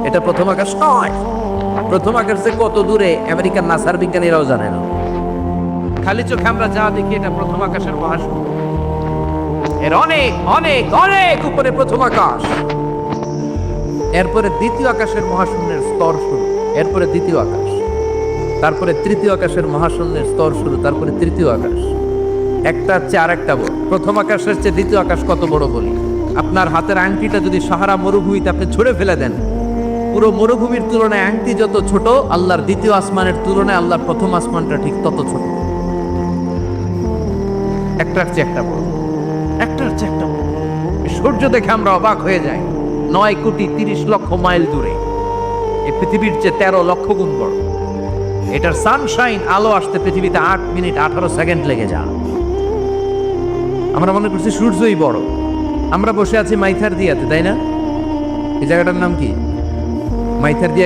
এটা প্রথম আকাশ নয়। প্রথম আকাশ যে কত দূরে আমেরিকার নাসার বিজ্ঞানীরাও জানে না। খালি চোখে আমরা যা দেখি এটা প্রথম আকাশের মহাশূন্য। এর অনেক অনেক অনেক উপরে প্রথম আকাশ, এরপরে দ্বিতীয় আকাশের মহাশূন্যের স্তর শুরু, এরপরে দ্বিতীয় আকাশ, তারপরে তৃতীয় আকাশের মহাশূন্যের স্তর শুরু, তারপরে তৃতীয় আকাশ। একটা চেয়ে আর একটা বড়। প্রথম আকাশের চেয়ে দ্বিতীয় আকাশ কত বড় বলি, আপনার হাতের আংটিটা যদি সাহারা মরুভূমিতে আপনি ছুঁড়ে ফেলে দেন, পুরো মরুভূমির তুলনায় আংটি যত ছোট, আল্লাহর দ্বিতীয় আসমানের তুলনায় আল্লাহর প্রথম আসমানটা ঠিক তত ছোট। একটার চেয়ে একটা বড়, একটার চেয়ে একটা বড়। সূর্য দেখে আমরা অবাক হয়ে যাই, 9,30,00,000 মাইল দূরে। এই পৃথিবীর চেয়ে 13 লক্ষ গুণ বড়। এটার সানশাইন, আলো আসতে পৃথিবীতে 8 মিনিট 18 সেকেন্ড লেগে যায়। আমরা মনে করছি সূর্যই বড়। আমরা বসে আছি মাইথার দিয়াতে, তাই না? এই জায়গাটার নাম কি? মাইথার দিয়া